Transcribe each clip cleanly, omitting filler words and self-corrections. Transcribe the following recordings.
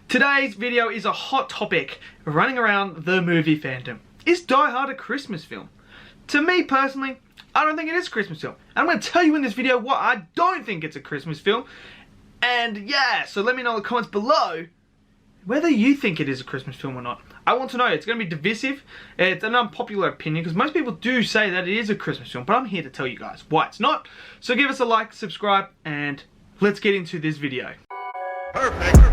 Today's video is a hot topic running around the movie fandom. Is Die Hard a Christmas film? To me personally, I don't think it is a Christmas film. I'm going to tell you in this video why I don't think it's a Christmas film. And yeah, so let me know in the comments below whether you think it is a Christmas film or not. I want to know. It's going to be divisive. It's an unpopular opinion because most people do say that it is a Christmas film, but I'm here to tell you guys why it's not. So give us a like, subscribe, and let's get into this video. Perfect.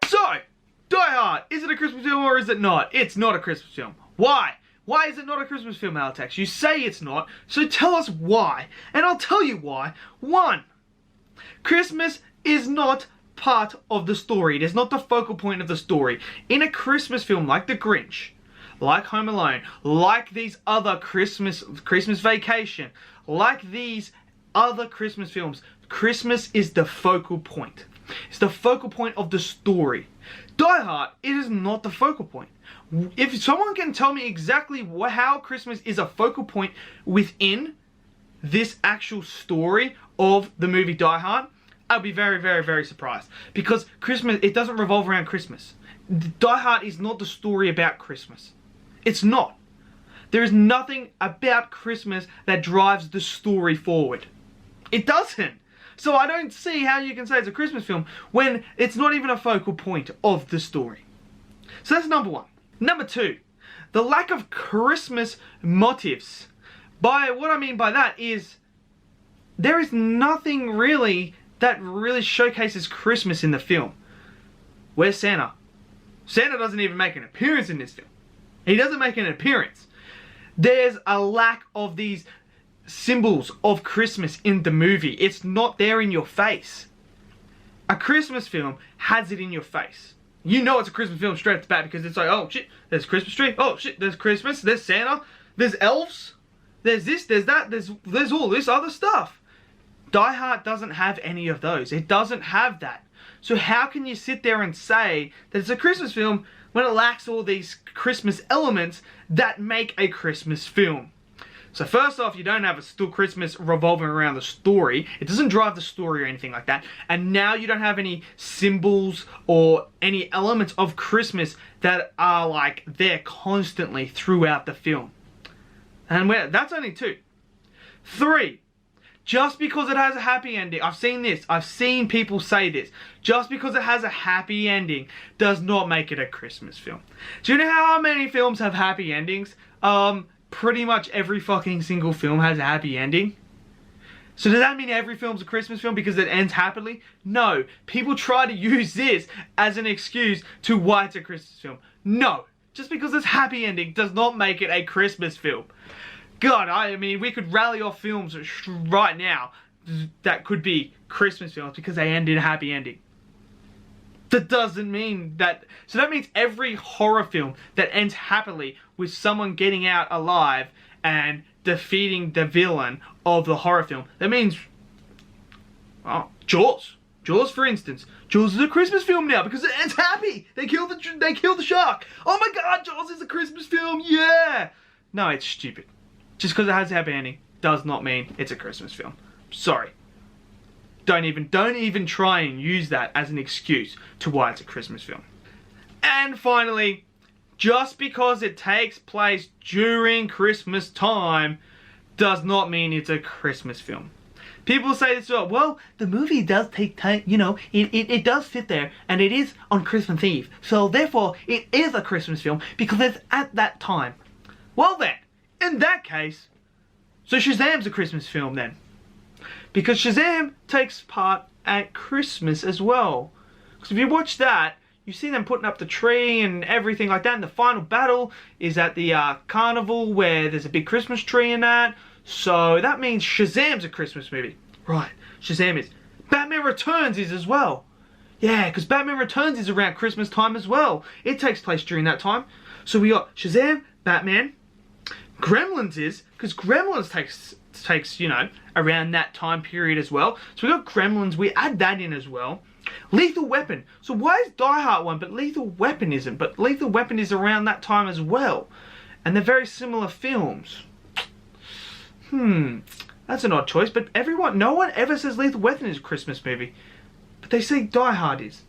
So, Die Hard, is it a Christmas film or is it not? It's not a Christmas film. Why? Why is it not a Christmas film, Altex? You say it's not, so tell us why. And I'll tell you why. 1. Christmas is not part of the story. It is not the focal point of the story. In a Christmas film like The Grinch, like Home Alone, like these other Christmas Vacation, like these other Christmas films, Christmas is the focal point. It's the focal point of the story. Die Hard, it is not the focal point. If someone can tell me exactly how Christmas is a focal point within this actual story of the movie Die Hard, I'd be very, very, very surprised. Because Christmas, it doesn't revolve around Christmas. Die Hard is not the story about Christmas. It's not. There is nothing about Christmas that drives the story forward. It doesn't. So I don't see how you can say it's a Christmas film when it's not even a focal point of the story. So that's number 1. Number 2, the lack of Christmas motifs. By what I mean by that is, there is nothing really that really showcases Christmas in the film. Where's Santa? Santa doesn't even make an appearance in this film. He doesn't make an appearance. There's a lack of these symbols of Christmas in the movie. It's not there in your face. A Christmas film has it in your face. You know it's a Christmas film straight off the bat because it's like, oh shit, there's a Christmas tree. Oh shit, there's Christmas. There's Santa. There's elves. There's this, there's that. There's all this other stuff. Die Hard doesn't have any of those. It doesn't have that. So how can you sit there and say that it's a Christmas film when it lacks all these Christmas elements that make a Christmas film? So first off, you don't have a still Christmas revolving around the story. It doesn't drive the story or anything like that. And now you don't have any symbols or any elements of Christmas that are like there constantly throughout the film. And that's only 2. 3. Just because it has a happy ending, I've seen this, I've seen people say this, just because it has a happy ending does not make it a Christmas film. Do you know how many films have happy endings? Pretty much every fucking single film has a happy ending. So does that mean every film's a Christmas film because it ends happily? No. People try to use this as an excuse to why it's a Christmas film. No. Just because it's happy ending does not make it a Christmas film. God, I mean, we could rally off films right now that could be Christmas films because they end in a happy ending. That doesn't mean that. So that means every horror film that ends happily with someone getting out alive and defeating the villain of the horror film. That means, well, Jaws. Jaws, for instance. Jaws is a Christmas film now because it ends happy. They kill the shark. Oh my God, Jaws is a Christmas film. Yeah. No, it's stupid. Just because it has a happy ending does not mean it's a Christmas film. Sorry. Don't even try and use that as an excuse to why it's a Christmas film. And finally, just because it takes place during Christmas time does not mean it's a Christmas film. People say this, well, the movie does take time, you know, it does sit there and it is on Christmas Eve. So therefore, it is a Christmas film because it's at that time. Well then, in that case, so Shazam's a Christmas film then. Because Shazam takes part at Christmas as well. Because if you watch that, you see them putting up the tree and everything like that. And the final battle is at the carnival where there's a big Christmas tree in that. So that means Shazam's a Christmas movie. Right, Shazam is. Batman Returns is as well. Yeah, because Batman Returns is around Christmas time as well. It takes place during that time. So we got Shazam, Batman. Gremlins is, because Gremlins takes, you know, around that time period as well. So we got Gremlins, we add that in as well. Lethal Weapon. So why is Die Hard one, but Lethal Weapon isn't? But Lethal Weapon is around that time as well. And they're very similar films. That's an odd choice. But no one ever says Lethal Weapon is a Christmas movie. But they say Die Hard is.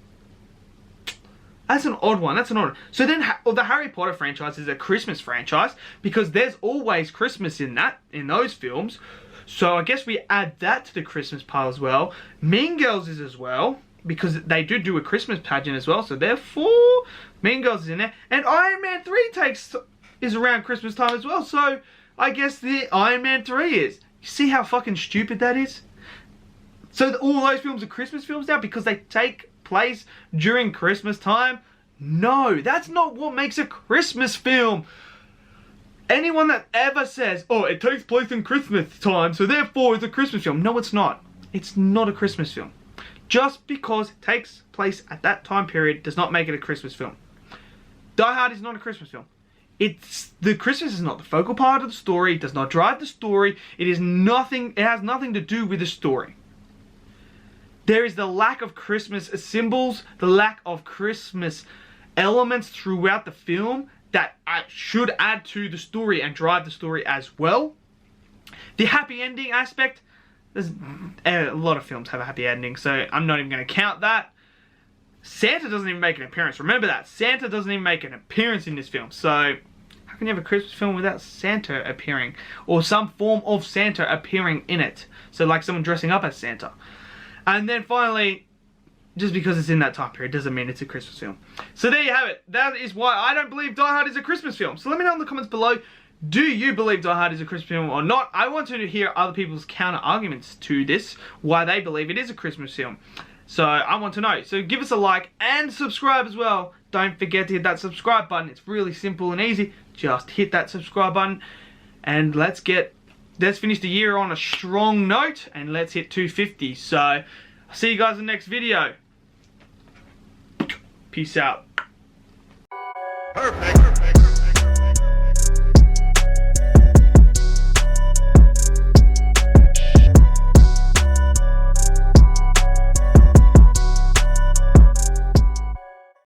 That's an odd one. That's an odd one. So then the Harry Potter franchise is a Christmas franchise because there's always Christmas in those films. So I guess we add that to the Christmas pile as well. Mean Girls is as well because they do a Christmas pageant as well. So therefore, Mean Girls is in there. And Iron Man 3 is around Christmas time as well. So I guess the Iron Man 3 is. You see how fucking stupid that is? So all those films are Christmas films now because they take place during Christmas time? No, that's not what makes a Christmas film. Anyone that ever says, oh, it takes place in Christmas time, so therefore it's a Christmas film. No, it's not. It's not a Christmas film. Just because it takes place at that time period does not make it a Christmas film. Die Hard is not a Christmas film. The Christmas is not the focal part of the story. It does not drive the story. It has nothing to do with the story. There is the lack of Christmas symbols, the lack of Christmas elements throughout the film that should add to the story and drive the story as well. The happy ending aspect, there's a lot of films have a happy ending, so I'm not even going to count that. Santa doesn't even make an appearance. Remember that. Santa doesn't even make an appearance in this film. So how can you have a Christmas film without Santa appearing? Or some form of Santa appearing in it. So like someone dressing up as Santa. And then finally, just because it's in that time period doesn't mean it's a Christmas film. So there you have it. That is why I don't believe Die Hard is a Christmas film. So let me know in the comments below, do you believe Die Hard is a Christmas film or not? I want to hear other people's counter arguments to this, why they believe it is a Christmas film. So I want to know. So give us a like and subscribe as well. Don't forget to hit that subscribe button. It's really simple and easy. Just hit that subscribe button and let's finish the year on a strong note and let's hit 250. So I'll see you guys in the next video. Peace out. Perfect.